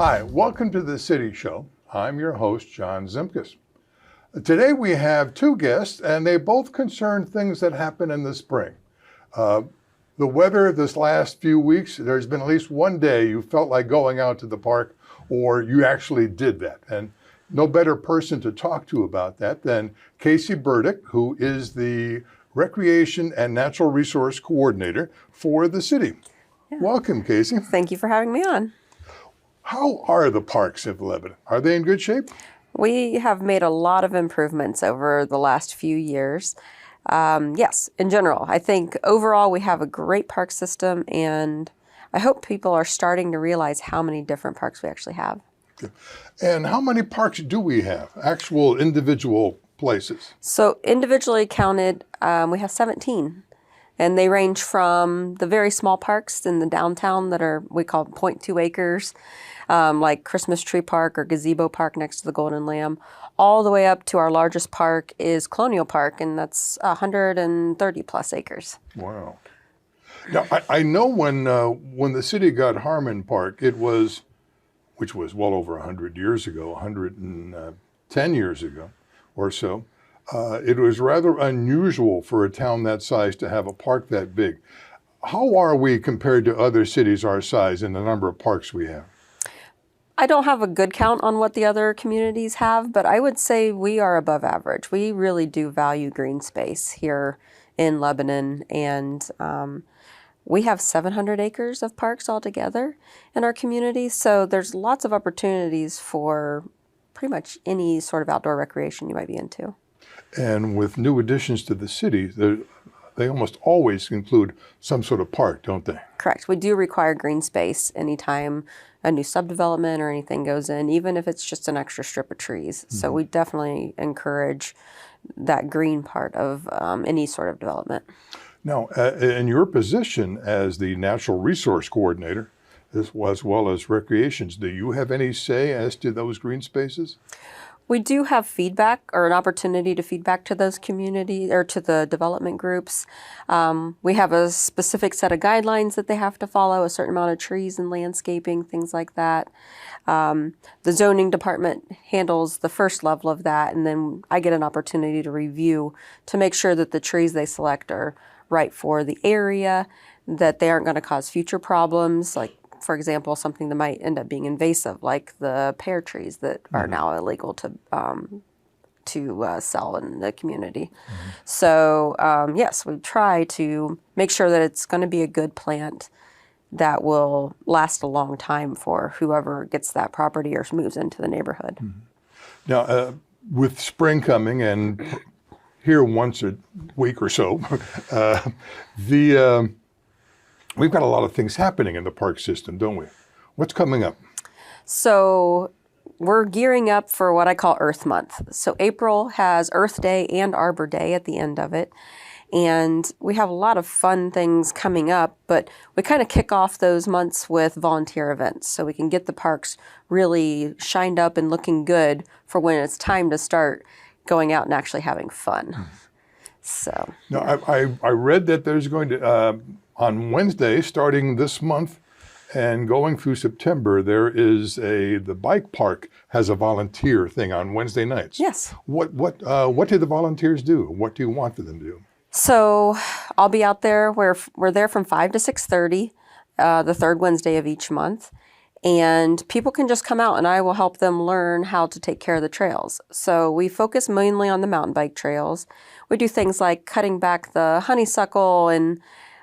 Hi, welcome to the City Show. I'm your host, John Zimkus. Today we have two guests, and they both concern things that happen in the spring. The weather this last few weeks, there's been at least one day you felt like going out to the park, or you actually did that. And no better person to talk to about that than Casey Burdick, who is the Recreation and Natural Resource Coordinator for the city. Yeah. Welcome, Casey. Thank you for having me on. How are the parks in Lebanon? Are they in good shape? We have made a lot of improvements over the last few years. Yes, in general, I think overall we have a great park system, and I hope people are starting to realize how many different parks we actually have. Okay. And how many parks do we have, actual individual places? So individually counted, we have 17. And they range from the very small parks in the downtown that are, we call 0.2 acres, like Christmas Tree Park or Gazebo Park next to the Golden Lamb, all the way up to our largest park is Colonial Park, and that's 130 plus acres. Wow. Now, I know when the city got Harmon Park, which was well over 100 years ago, 110 years ago or so, it was rather unusual for a town that size to have a park that big. How are we compared to other cities our size in the number of parks we have? I don't have a good count on what the other communities have, but I would say we are above average. We really do value green space here in Lebanon, and we have 700 acres of parks altogether in our community, so there's lots of opportunities for pretty much any sort of outdoor recreation you might be into. And with new additions to the city, they almost always include some sort of park, don't they? Correct. We do require green space anytime a new subdevelopment or anything goes in, even if it's just an extra strip of trees. Mm-hmm. So we definitely encourage that green part of any sort of development. Now, in your position as the Natural Resource Coordinator, as well as recreations, do you have any say as to those green spaces? We do have feedback, or an opportunity to feedback to those communities or to the development groups. We have a specific set of guidelines that they have to follow, a certain amount of trees and landscaping, things like that. The zoning department handles the first level of that, and then I get an opportunity to review to make sure that the trees they select are right for the area, that they aren't going to cause future problems, like, for example, something that might end up being invasive, like the pear trees that are now illegal to sell in the community. Mm-hmm. So yes, we try to make sure that it's going to be a good plant that will last a long time for whoever gets that property or moves into the neighborhood. Mm-hmm. Now, with spring coming and here once a week or so, we've got a lot of things happening in the park system, don't we? What's coming up? So we're gearing up for what I call Earth Month. So April has Earth Day and Arbor Day at the end of it. And we have a lot of fun things coming up, but we kind of kick off those months with volunteer events so we can get the parks really shined up and looking good for when it's time to start going out and actually having fun. So now, I read that there's going to, on Wednesday, starting this month and going through September, there is the bike park has a volunteer thing on Wednesday nights. Yes. What do the volunteers do? What do you want for them to do? So I'll be out there. We're there from 5 to 6:30, the third Wednesday of each month. And people can just come out and I will help them learn how to take care of the trails. So we focus mainly on the mountain bike trails. We do things like cutting back the honeysuckle and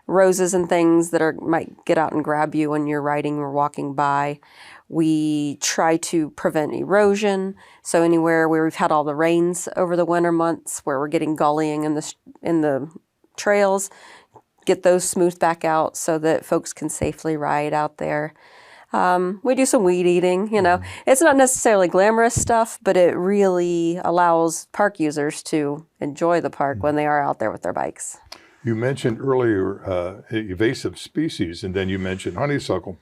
roses and things that might get out and grab you when you're riding or walking by. We try to prevent erosion. So anywhere where we've had all the rains over the winter months, where we're getting gullying in the trails, get those smoothed back out so that folks can safely ride out there. We do some weed eating, It's not necessarily glamorous stuff, but it really allows park users to enjoy the park when they are out there with their bikes. You mentioned earlier invasive species, and then you mentioned honeysuckle.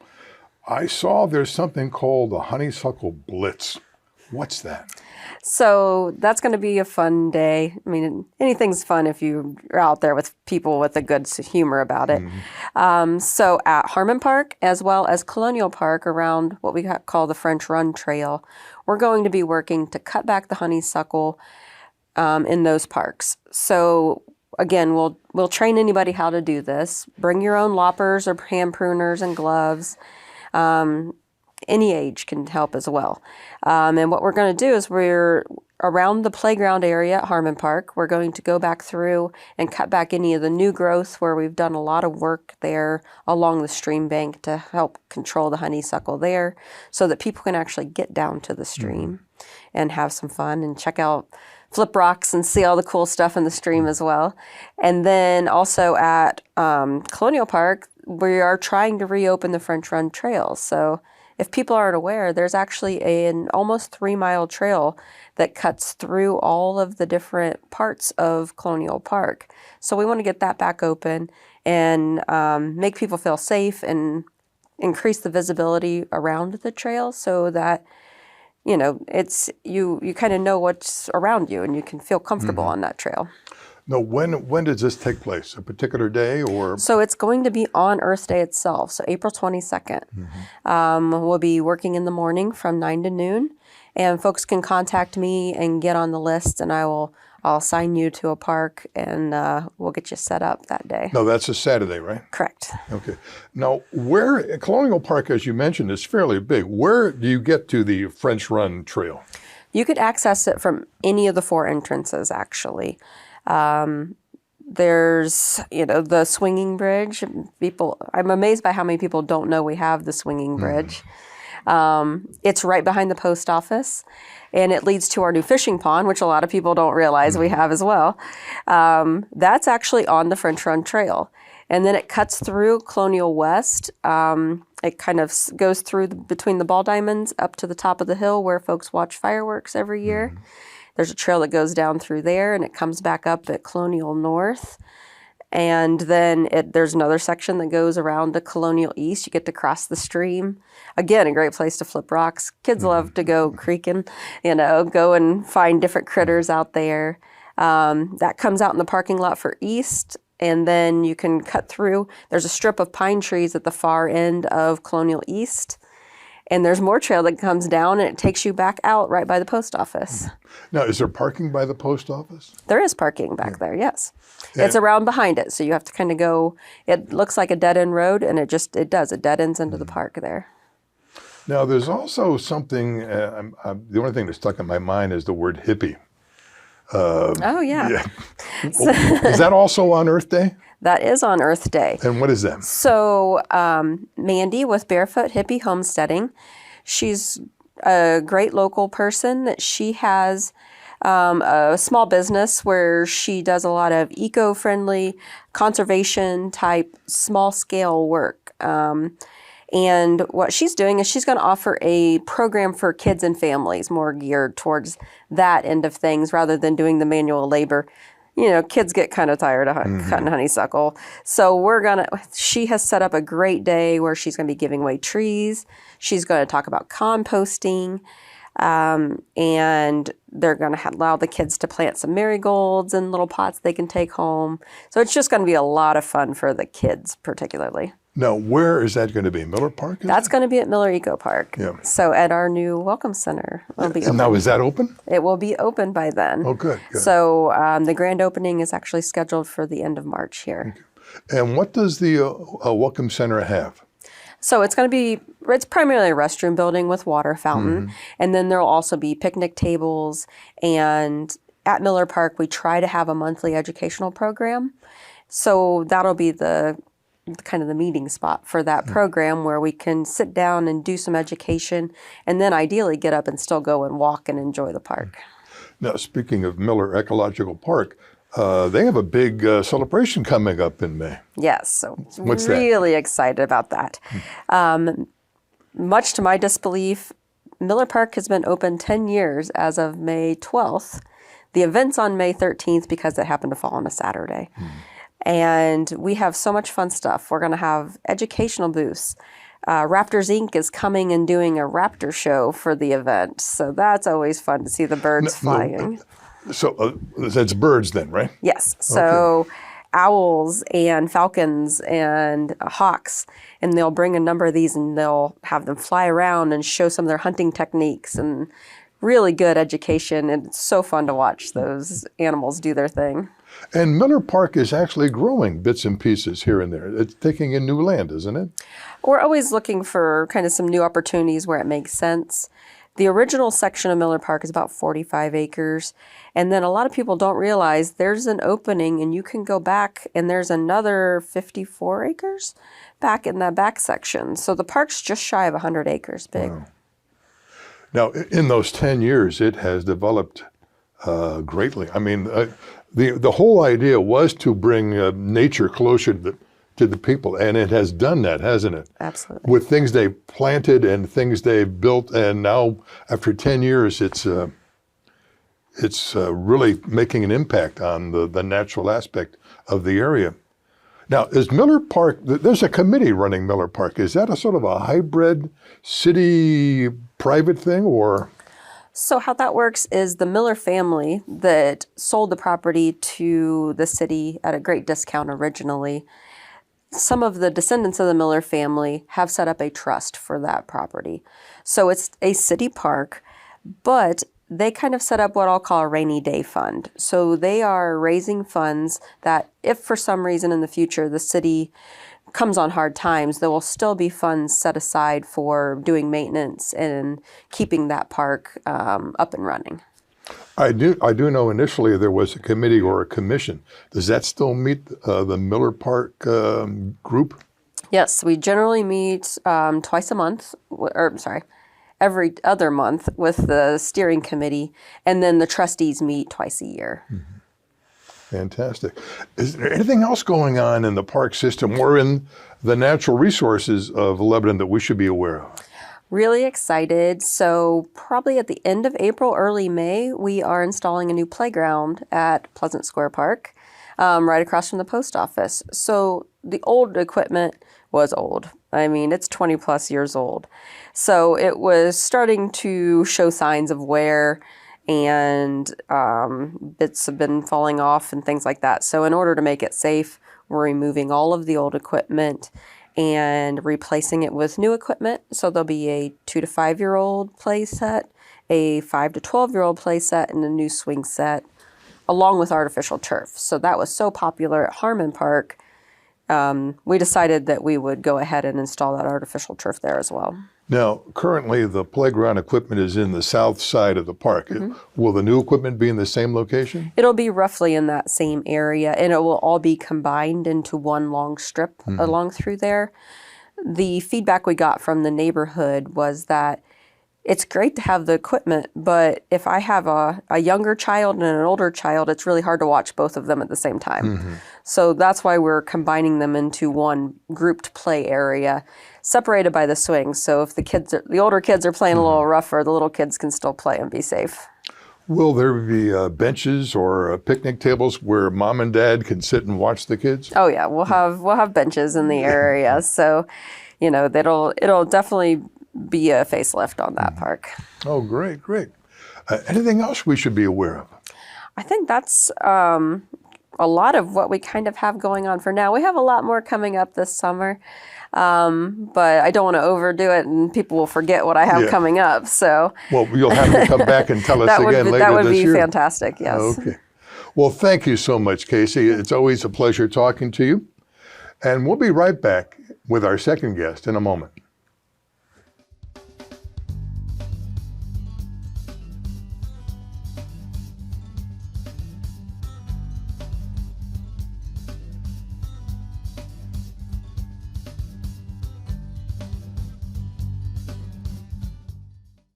I saw there's something called the Honeysuckle Blitz. What's that? So that's going to be a fun day. I mean, anything's fun if you're out there with people with a good humor about it. So at Harmon Park, as well as Colonial Park around what we call the French Run Trail, we're going to be working to cut back the honeysuckle in those parks. So again, we'll train anybody how to do this. Bring your own loppers or hand pruners and gloves. Any age can help as well. And what we're going to do is we're around the playground area at Harmon Park. We're going to go back through and cut back any of the new growth where we've done a lot of work there along the stream bank to help control the honeysuckle there so that people can actually get down to the stream and have some fun and check out Flip Rocks and see all the cool stuff in the stream as well. And then also at Colonial Park, we are trying to reopen the French Run Trail. So if people aren't aware, there's actually an almost 3-mile trail that cuts through all of the different parts of Colonial Park. So we want to get that back open and make people feel safe and increase the visibility around the trail so that, you know, it's you kind of know what's around you and you can feel comfortable on that trail. Now, when does this take place? A particular day or? So it's going to be on Earth Day itself, so April 22nd. We'll be working in the morning from 9 to noon, and folks can contact me and get on the list, and I'll assign you to a park, and we'll get you set up that day. No, that's a Saturday, right? Correct. Okay. Now, Colonial Park, as you mentioned, is fairly big. Where do you get to the French Run Trail? You could access it from any of the 4 entrances, actually. There's, the swinging bridge. I'm amazed by how many people don't know we have the swinging bridge. It's right behind the post office, and it leads to our new fishing pond, which a lot of people don't realize we have as well. That's actually on the French Run Trail. And then it cuts through Colonial West. It kind of goes through between the ball diamonds up to the top of the hill where folks watch fireworks every year. There's a trail that goes down through there, and it comes back up at Colonial North. And then there's another section that goes around to Colonial East. You get to cross the stream. Again, a great place to flip rocks. Kids love to go creeking, go and find different critters out there. That comes out in the parking lot for East. And then you can cut through. There's a strip of pine trees at the far end of Colonial East. And there's more trail that comes down, and it takes you back out right by the post office. Now, is there parking by the post office? There is parking back there, yes. It's around behind it, so you have to kind of go. It looks like a dead-end road, and it dead ends into the park there. Now, there's also something, the only thing that stuck in my mind is the word hippie. Oh, yeah. Is that also on Earth Day? That is on Earth Day. And what is that? So Mandy with Barefoot Hippie Homesteading, she's a great local person. She has a small business where she does a lot of eco-friendly, conservation-type, small-scale work. And what she's doing is she's going to offer a program for kids and families more geared towards that end of things rather than doing the manual labor. Kids get kind of tired of cutting honeysuckle. So she has set up a great day where she's going to be giving away trees. She's going to talk about composting. And they're going to allow the kids to plant some marigolds in little pots they can take home. So it's just going to be a lot of fun for the kids particularly. Now, where is that going to be? Miller Park? That's going to be at Miller Eco Park. Yeah. So at our new Welcome Center. It'll be open. Now, is that open? It will be open by then. Oh, good. So the grand opening is actually scheduled for the end of March here. Okay. And what does the Welcome Center have? So it's primarily a restroom building with water fountain. And then there'll also be picnic tables. And at Miller Park, we try to have a monthly educational program. So that'll be the meeting spot for that program where we can sit down and do some education and then ideally get up and still go and walk and enjoy the park. Now, speaking of Miller Ecological Park, they have a big celebration coming up in May. Yes, so What's really excited about that. Much to my disbelief, Miller Park has been open 10 years as of May 12th. The event's on May 13th because it happened to fall on a Saturday. And we have so much fun stuff. We're going to have educational booths. Raptors Inc. is coming and doing a raptor show for the event. So that's always fun to see the birds flying. So that's birds then, right? Yes. So owls and falcons and hawks, and they'll bring a number of these and they'll have them fly around and show some of their hunting techniques and really good education. And it's so fun to watch those animals do their thing. And Miller Park is actually growing bits and pieces here and there. It's taking in new land, isn't it? We're always looking for kind of some new opportunities where it makes sense. The original section of Miller Park is about 45 acres. And then a lot of people don't realize there's an opening and you can go back and there's another 54 acres back in that back section. So the park's just shy of 100 acres big. Wow. Now, in those 10 years, it has developed greatly. I mean, the whole idea was to bring nature closer to the people, and it has done that, hasn't it? Absolutely. With things they planted and things they built, and now after 10 years, it's really making an impact on the natural aspect of the area. Now, is Miller Park, there's a committee running Miller Park. Is that a sort of a hybrid city private thing, or? So how that works is the Miller family that sold the property to the city at a great discount originally. Some of the descendants of the Miller family have set up a trust for that property. So it's a city park, but they kind of set up what I'll call a rainy day fund. So they are raising funds that if for some reason in the future the city comes on hard times, there will still be funds set aside for doing maintenance and keeping that park up and running. I do know initially there was a committee or a commission. Does that still meet the Miller Park group? Yes, we generally meet twice a month, every other month with the steering committee, and then the trustees meet twice a year. Mm-hmm. Fantastic. Is there anything else going on in the park system or in the natural resources of Lebanon that we should be aware of? Really excited. So probably at the end of April, early May, we are installing a new playground at Pleasant Square Park, right across from the post office. So the old equipment was old. I mean, it's 20 plus years old. So it was starting to show signs of wear, and bits have been falling off and things like that. So in order to make it safe, we're removing all of the old equipment and replacing it with new equipment. So there'll be a 2 to 5 year old play set, a 5 to 12 year old play set, and a new swing set, along with artificial turf. So that was so popular at Harmon Park, we decided that we would go ahead and install that artificial turf there as well. Now, currently the playground equipment is in the south side of the park. Mm-hmm. Will the new equipment be in the same location? It'll be roughly in that same area, and it will all be combined into one long strip along through there. The feedback we got from the neighborhood was that it's great to have the equipment, but if I have a younger child and an older child, it's really hard to watch both of them at the same time. Mm-hmm. So that's why we're combining them into one grouped play area, separated by the swings. So if the older kids are playing a little rougher, the little kids can still play and be safe. Will there be benches or picnic tables where mom and dad can sit and watch the kids? Oh yeah, we'll have benches in the area. So, it'll definitely be a facelift on that park. Oh, great. Anything else we should be aware of? I think that's a lot of what we kind of have going on for now. We have a lot more coming up this summer, but I don't want to overdo it and people will forget what I have coming up. So, well, you'll have to come back and tell us again later this year. That would be fantastic, yes. Okay. Well, thank you so much, Casey. It's always a pleasure talking to you. And we'll be right back with our second guest in a moment.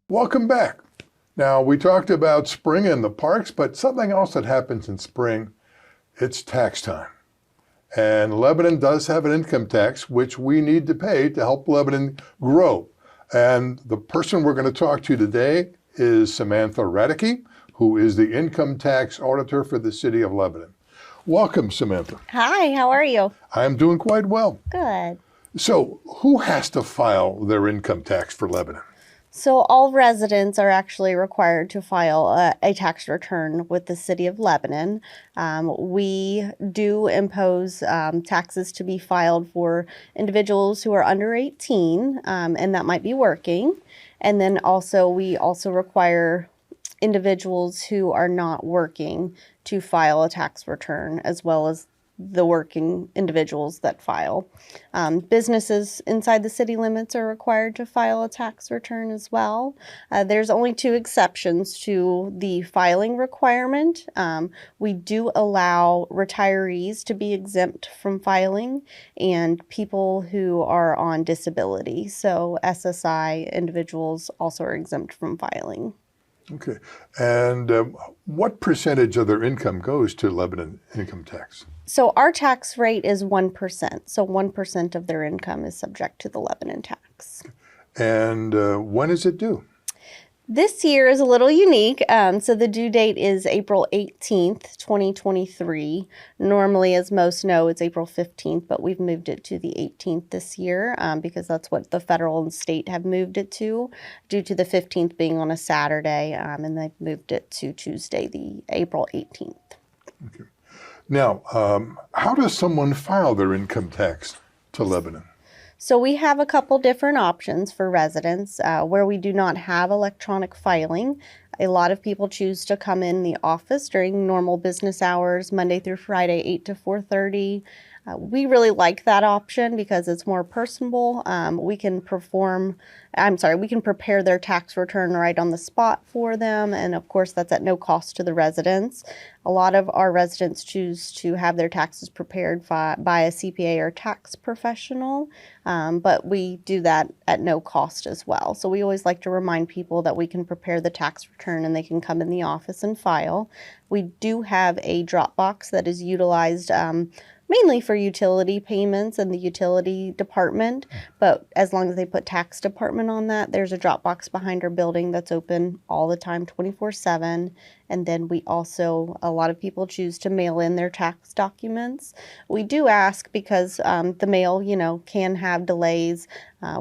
Welcome back. Now, we talked about spring in the parks, but something else that happens in spring, it's tax time. And Lebanon does have an income tax, which we need to pay to help Lebanon grow. And the person we're going to talk to today is Samantha Radicke, who is the income tax auditor for the city of Lebanon. Welcome, Samantha. Hi, how are you? I'm doing quite well. Good. So, who has to file their income tax for Lebanon? So all residents are actually required to file a tax return with the City of Lebanon. We do impose taxes to be filed for individuals who are under 18, and that might be working. And then also we also require individuals who are not working to file a tax return, as well as the working individuals that file. Businesses inside the city limits are required to file a tax return as well. There's only two exceptions to the filing requirement. We do allow retirees to be exempt from filing and people who are on disability. So SSI individuals also are exempt from filing. Okay. And what percentage of their income goes to Lebanon income tax? So our tax rate is 1%. So 1% of their income is subject to the Lebanon tax. And when is it due? This year is a little unique. So the due date is April 18th, 2023. Normally, as most know, it's April 15th, but we've moved it to the 18th this year because that's what the federal and state have moved it to, due to the 15th being on a Saturday, and they've moved it to Tuesday, the April 18th. Okay. Now, how does someone file their income tax to Lebanon? So we have a couple different options for residents where we do not have electronic filing. A lot of people choose to come in the office during normal business hours, Monday through Friday, 8 to 4:30. We really like that option because it's more personable. We can prepare their tax return right on the spot for them. And of course, that's at no cost to the residents. A lot of our residents choose to have their taxes prepared by a CPA or tax professional, but we do that at no cost as well. So we always like to remind people that we can prepare the tax return and they can come in the office and file. We do have a drop box that is utilized mainly for utility payments in the utility department, but as long as they put tax department on that, there's a drop box behind our building that's open all the time, 24/7. And then we also, a lot of people choose to mail in their tax documents. We do ask because the mail, can have delays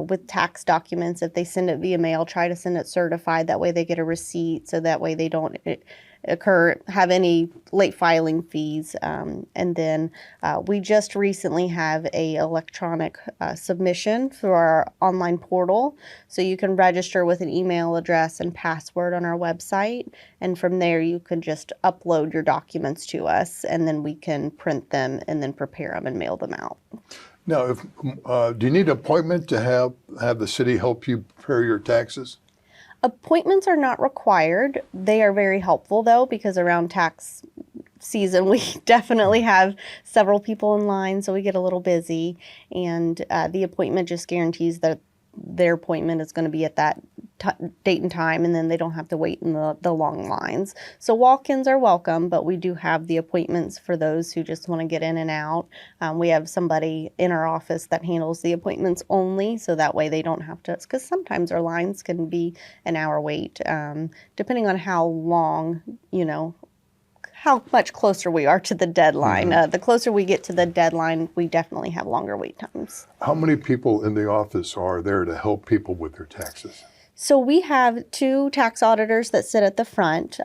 with tax documents. If they send it via mail, try to send it certified. That way they get a receipt, so that way they don't have any late filing fees. And then we just recently have a electronic submission through our online portal. So you can register with an email address and password on our website. And from there, you can just upload your documents to us, and then we can print them and then prepare them and mail them out. Now, do you need an appointment to have the city help you prepare your taxes? Appointments are not required. They are very helpful, though, because around tax season, we definitely have several people in line, so we get a little busy. And the appointment just guarantees that their appointment is going to be at that date and time, and then they don't have to wait in the long lines. So walk-ins are welcome, but we do have the appointments for those who just want to get in and out. We have somebody in our office that handles the appointments only, so that way they don't have to, because sometimes our lines can be an hour wait, depending on how long, how much closer we are to the deadline. The closer we get to the deadline, we definitely have longer wait times. How many people in the office are there to help people with their taxes? So we have 2 tax auditors that sit at the front.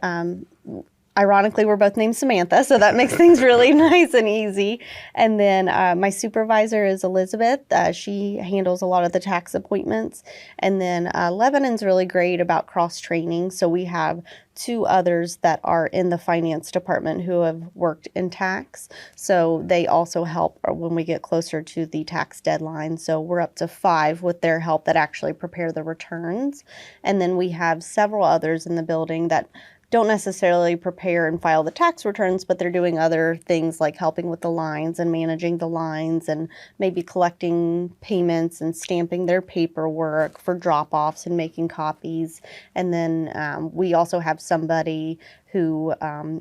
Ironically, we're both named Samantha, so that makes things really nice and easy. And then my supervisor is Elizabeth. She handles a lot of the tax appointments. And then Lebanon's really great about cross-training. So we have 2 others that are in the finance department who have worked in tax. So they also help when we get closer to the tax deadline. So we're up to 5 with their help that actually prepare the returns. And then we have several others in the building that don't necessarily prepare and file the tax returns, but they're doing other things like helping with the lines and managing the lines and maybe collecting payments and stamping their paperwork for drop-offs and making copies. And then we also have somebody who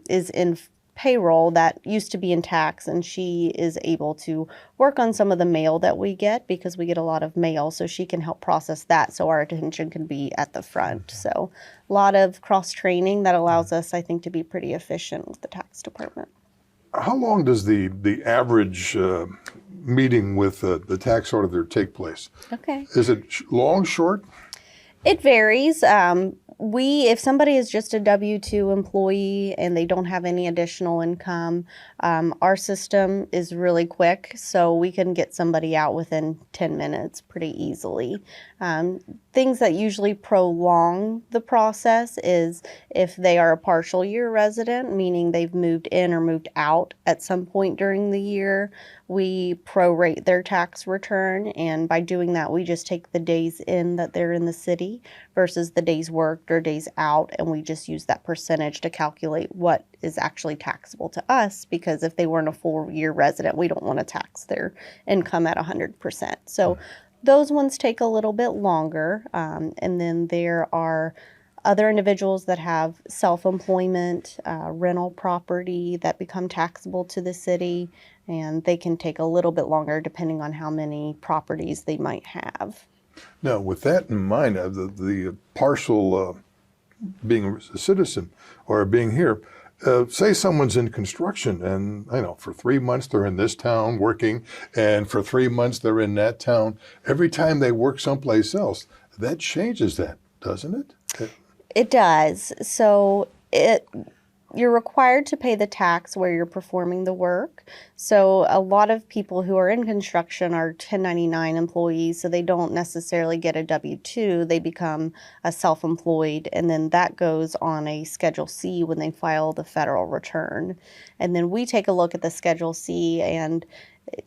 is in payroll that used to be in tax, and she is able to work on some of the mail that we get because we get a lot of mail, so she can help process that so our attention can be at the front. So a lot of cross-training that allows us, I think, to be pretty efficient with the tax department. How long does the average meeting with the tax auditor take place? Okay. Is it long, short? It varies. If somebody is just a W-2 employee and they don't have any additional income, our system is really quick, so we can get somebody out within 10 minutes pretty easily. Things that usually prolong the process is if they are a partial year resident, meaning they've moved in or moved out at some point during the year, we prorate their tax return, and by doing that, we just take the days in that they're in the city versus the days worked or days out, and we just use that percentage to calculate what is actually taxable to us, because if they weren't a full year resident, we don't want to tax their income at 100%. So those ones take a little bit longer, and then there are other individuals that have self-employment, rental property that become taxable to the city, and they can take a little bit longer depending on how many properties they might have. Now, with that in mind, the partial being a citizen or being here, say someone's in construction and, for 3 months they're in this town working, and for 3 months they're in that town. Every time they work someplace else, that changes that, doesn't it? It does. So you're required to pay the tax where you're performing the work. So a lot of people who are in construction are 1099 employees, so they don't necessarily get a W-2. They become a self-employed, and then that goes on a Schedule C when they file the federal return. And then we take a look at the Schedule C, and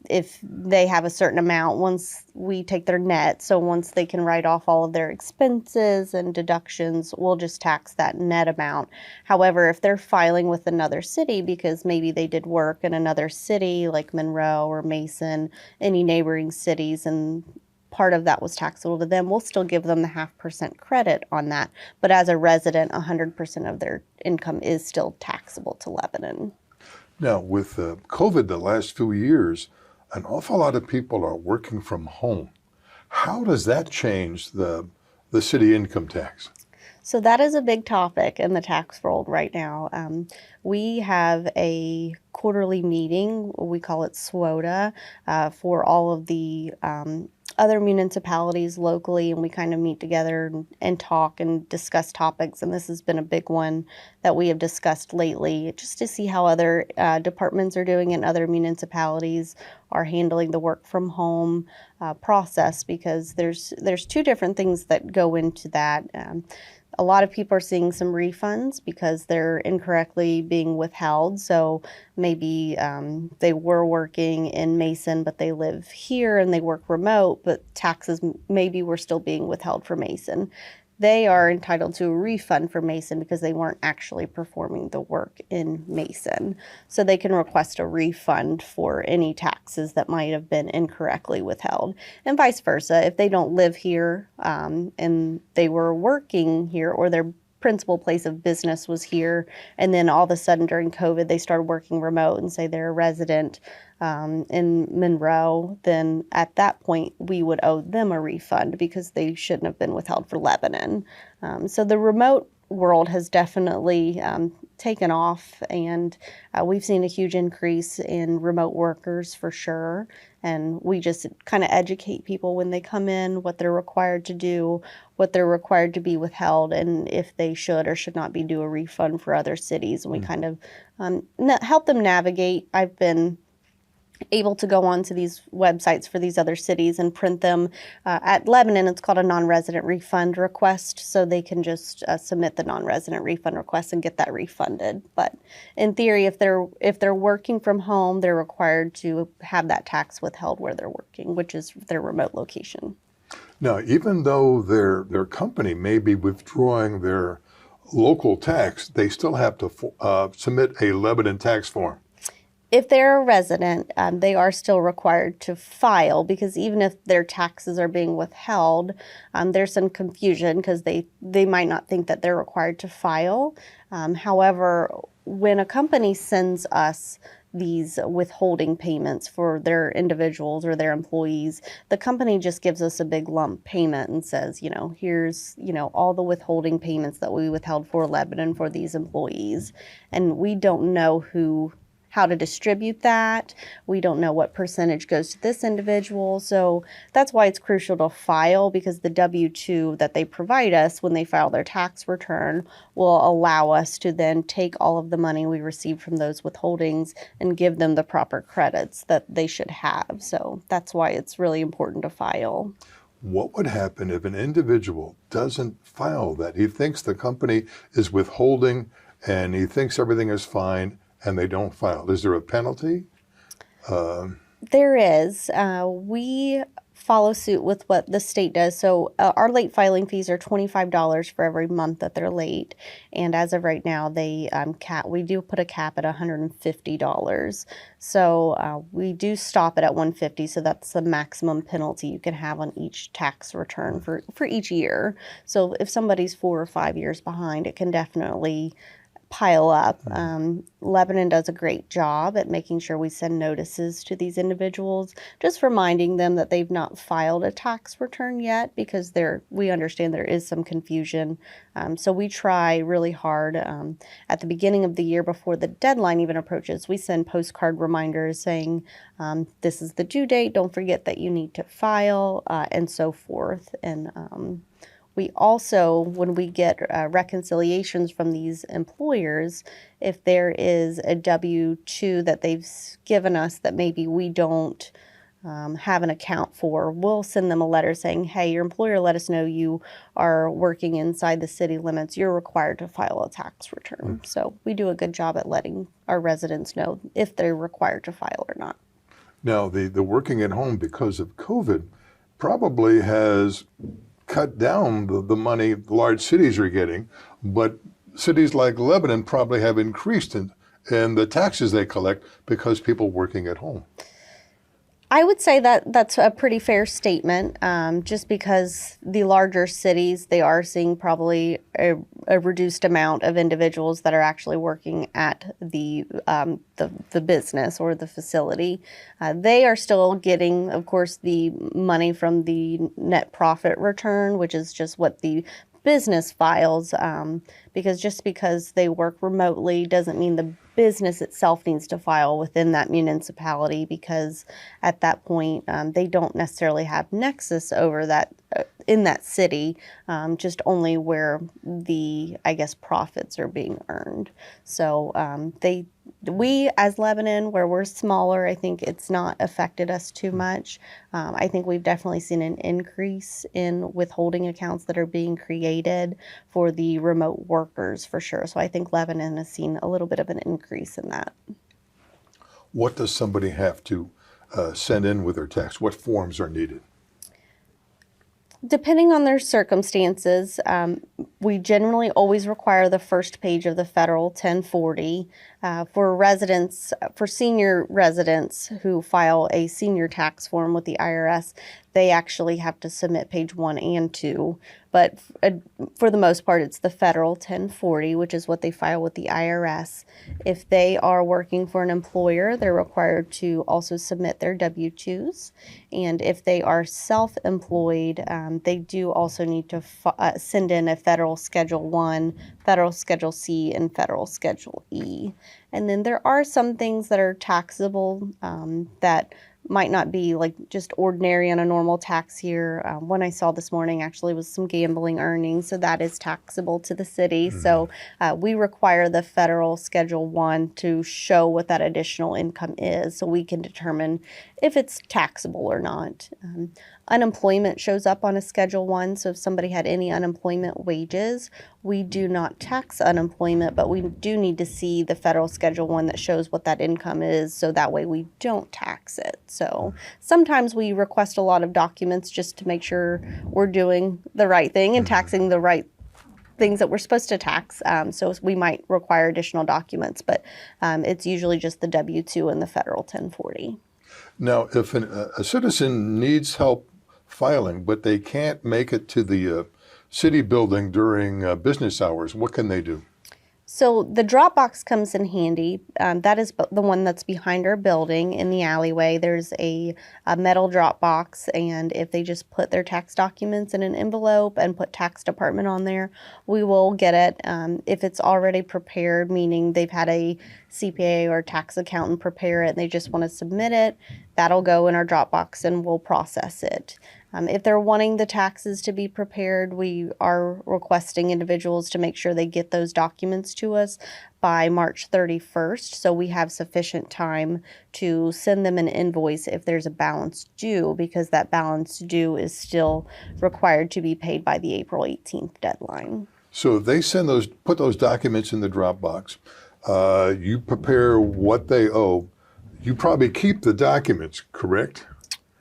if they have a certain amount, once we take their net, so once they can write off all of their expenses and deductions, we'll just tax that net amount. However, if they're filing with another city because maybe they did work in another city like Monroe or Mason, any neighboring cities, and part of that was taxable to them, we'll still give them the 0.5% credit on that. But as a resident, 100% of their income is still taxable to Lebanon. Now, with COVID the last few years, an awful lot of people are working from home. How does that change the city income tax? So that is a big topic in the tax world right now. We have a quarterly meeting, we call it SWOTA, for all of the other municipalities locally, and we kind of meet together and talk and discuss topics. And this has been a big one that we have discussed lately, just to see how other departments are doing and other municipalities are handling the work from home process, because there's two different things that go into that. A lot of people are seeing some refunds because they're incorrectly being withheld. So maybe they were working in Mason, but they live here and they work remote, but taxes maybe were still being withheld for Mason. They are entitled to a refund for Mason because they weren't actually performing the work in Mason. So they can request a refund for any taxes that might have been incorrectly withheld. And vice versa, if they don't live here and they were working here, or their principal place of business was here, and then all of a sudden during COVID they started working remote and say they're a resident in Monroe, then at that point we would owe them a refund because they shouldn't have been withheld for Lebanon. So the remote world has definitely taken off, and we've seen a huge increase in remote workers for sure. And we just kind of educate people when they come in, what they're required to do, what they're required to be withheld, and if they should or should not be due a refund for other cities. And we kind of help them navigate. I've been able to go onto these websites for these other cities and print them. At Lebanon, it's called a non-resident refund request, so they can just submit the non-resident refund request and get that refunded. But in theory, if they're working from home, they're required to have that tax withheld where they're working, which is their remote location. Now, even though their company may be withdrawing their local tax, they still have to submit a Lebanon tax form. If they're a resident, they are still required to file, because even if their taxes are being withheld, there's some confusion because they might not think that they're required to file. However, when a company sends us these withholding payments for their individuals or their employees, the company just gives us a big lump payment and says, here's, all the withholding payments that we withheld for Lebanon for these employees. And we don't know how to distribute that. We don't know what percentage goes to this individual. So that's why it's crucial to file, because the W-2 that they provide us when they file their tax return will allow us to then take all of the money we receive from those withholdings and give them the proper credits that they should have. So that's why it's really important to file. What would happen if an individual doesn't file that? He thinks the company is withholding and he thinks everything is fine and they don't file. Is there a penalty? There is. We follow suit with what the state does. So our late filing fees are $25 for every month that they're late. And as of right now, they we do put a cap at $150. So we do stop it at $150. So that's the maximum penalty you can have on each tax return for each year. So if somebody's 4 or 5 years behind, it can definitely pile up. Lebanon does a great job at making sure we send notices to these individuals, just reminding them that they've not filed a tax return yet, because we understand there is some confusion. So we try really hard at the beginning of the year, before the deadline even approaches, we send postcard reminders saying, this is the due date, don't forget that you need to file, and so forth. And we also, when we get reconciliations from these employers, if there is a W-2 that they've given us that maybe we don't have an account for, we'll send them a letter saying, hey, your employer let us know you are working inside the city limits. You're required to file a tax return. So we do a good job at letting our residents know if they're required to file or not. Now, the working at home because of COVID probably has cut down the money large cities are getting, but cities like Lebanon probably have increased in the taxes they collect because people working at home. I would say that that's a pretty fair statement, just because the larger cities, they are seeing probably a reduced amount of individuals that are actually working at the business or the facility. They are still getting, of course, the money from the net profit return, which is just what the business files, because they work remotely doesn't mean the business itself needs to file within that municipality, because at that point they don't necessarily have nexus over that in that city, just only where the, I guess, profits are being earned. So we as Lebanon, where we're smaller, I think it's not affected us too much. I think we've definitely seen an increase in withholding accounts that are being created for the remote workers, for sure. So I think Lebanon has seen a little bit of an increase in that. What does somebody have to send in with their tax? What forms are needed? Depending on their circumstances, we generally always require the first page of the federal 1040. For senior residents who file a senior tax form with the IRS, they actually have to submit page 1 and 2. But for the most part, it's the federal 1040, which is what they file with the IRS. If they are working for an employer, they're required to also submit their W-2s. And if they are self-employed, they do also need to send in a federal Schedule 1, federal Schedule C, and federal Schedule E. And then there are some things that are taxable that might not be like just ordinary on a normal tax year. One I saw this morning actually was some gambling earnings, so that is taxable to the city. Mm-hmm. So we require the federal Schedule 1 to show what that additional income is, so we can determine if it's taxable or not. Unemployment shows up on a Schedule 1, so if somebody had any unemployment wages, we do not tax unemployment, but we do need to see the federal Schedule 1 that shows what that income is, so that way we don't tax it. So sometimes we request a lot of documents just to make sure we're doing the right thing and taxing the right things that we're supposed to tax. So we might require additional documents, but it's usually just the W-2 and the federal 1040. Now, if a citizen needs help filing, but they can't make it to the city building during business hours, what can they do? So the drop box comes in handy. That is the one that's behind our building in the alleyway. There's a metal drop box, and if they just put their tax documents in an envelope and put tax department on there, we will get it. If it's already prepared, meaning they've had a CPA or tax accountant prepare it and they just want to submit it, that'll go in our drop box and we'll process it. If they're wanting the taxes to be prepared, we are requesting individuals to make sure they get those documents to us by March 31st, so we have sufficient time to send them an invoice if there's a balance due, because that balance due is still required to be paid by the April 18th deadline. So they put those documents in the Dropbox. You prepare what they owe. You probably keep the documents, correct?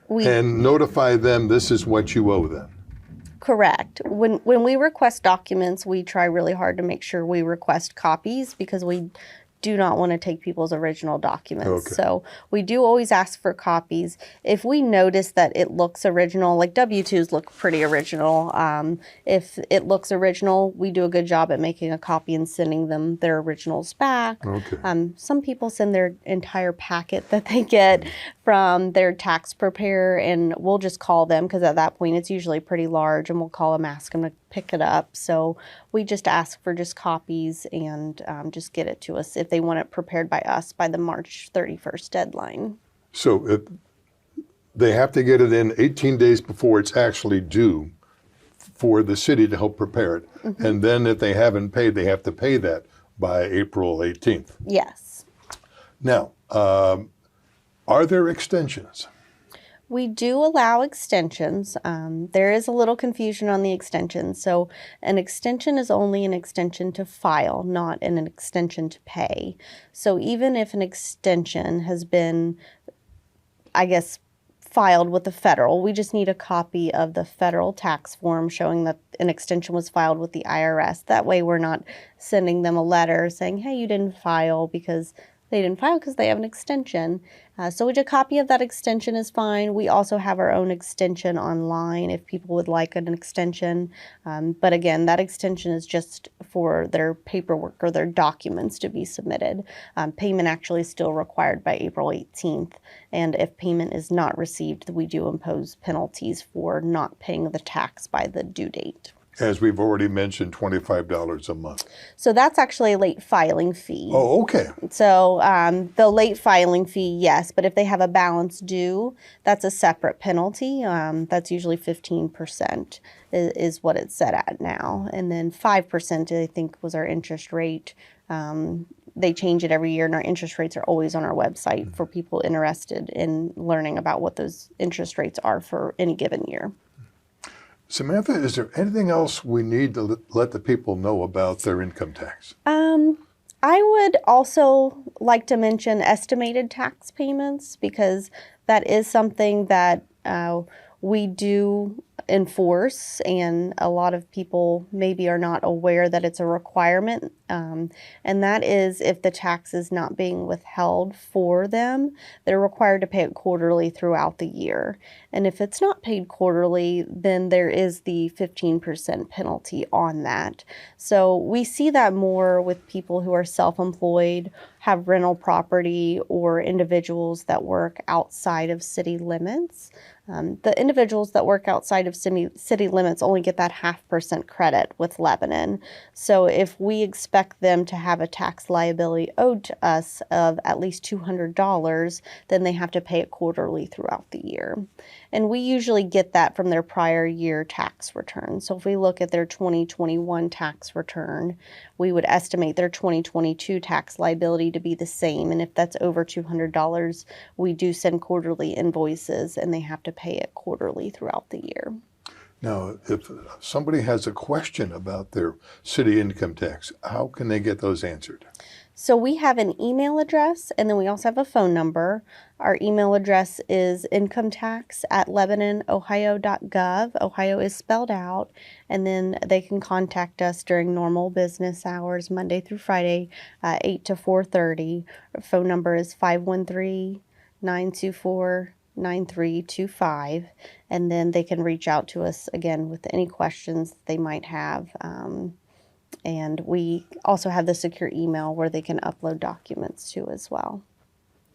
And notify them this is what you owe them. Correct. When we request documents, we try really hard to make sure we request copies, because we do not want to take people's original documents. Okay. So we do always ask for copies. If we notice that it looks original, like W-2s look pretty original, if it looks original, we do a good job at making a copy and sending them their originals back. Okay. Some people send their entire packet that they get from their tax preparer, and we'll just call them, because at that point it's usually pretty large, and we'll call them, ask them to pick it up. So we just ask for just copies and just get it to us if they want it prepared by us by the March 31st deadline. So they have to get it in 18 days before it's actually due for the city to help prepare it. Mm-hmm. And then if they haven't paid, they have to pay that by April 18th. Yes. Now, are there extensions? We do allow extensions. There is a little confusion on the extensions. So an extension is only an extension to file, not an extension to pay. So even if an extension has been, I guess, filed with the federal, we just need a copy of the federal tax form showing that an extension was filed with the IRS. That way we're not sending them a letter saying, hey, you didn't file, because they didn't file because they have an extension. So a copy of that extension is fine. We also have our own extension online if people would like an extension. But again, that extension is just for their paperwork or their documents to be submitted. Payment actually is still required by April 18th. And if payment is not received, we do impose penalties for not paying the tax by the due date. As we've already mentioned, $25 a month. So that's actually a late filing fee. Oh, okay. So the late filing fee, yes, but if they have a balance due, that's a separate penalty. That's usually 15% is what it's set at now. And then 5%, I think, was our interest rate. They change it every year, and our interest rates are always on our website for people interested in learning about what those interest rates are for any given year. Samantha, is there anything else we need to let the people know about their income tax? I would also like to mention estimated tax payments, because that is something that we do enforce, and a lot of people maybe are not aware that it's a requirement, and that is if the tax is not being withheld for them, they're required to pay it quarterly throughout the year. And if it's not paid quarterly, then there is the 15% penalty on that. So we see that more with people who are self-employed, have rental property, or individuals that work outside of city limits. The individuals that work outside of city limits only get that 0.5% credit with Lebanon. So if we expect them to have a tax liability owed to us of at least $200, then they have to pay it quarterly throughout the year. And we usually get that from their prior year tax return. So if we look at their 2021 tax return, we would estimate their 2022 tax liability to be the same. And if that's over $200, we do send quarterly invoices, and they have to pay it quarterly throughout the year. Now, if somebody has a question about their city income tax, how can they get those answered? So we have an email address, and then we also have a phone number. Our email address is incometax@lebanonohio.gov. Ohio is spelled out. And then they can contact us during normal business hours, Monday through Friday, 8 to 4:30. Our phone number is 513-924-9325. And then they can reach out to us again with any questions they might have. And we also have the secure email where they can upload documents to as well.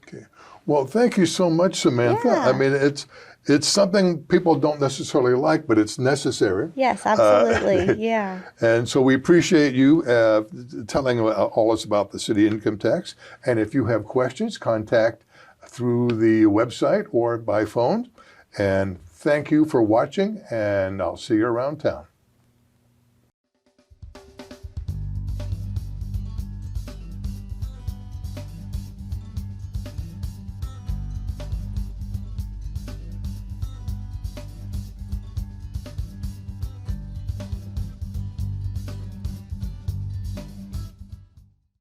Okay. Well, thank you so much, Samantha. Yeah. I mean, it's something people don't necessarily like, but it's necessary. Yes, absolutely. Yeah. And so we appreciate you telling all us about the city income tax. And if you have questions, contact through the website or by phone. And thank you for watching, and I'll see you around town.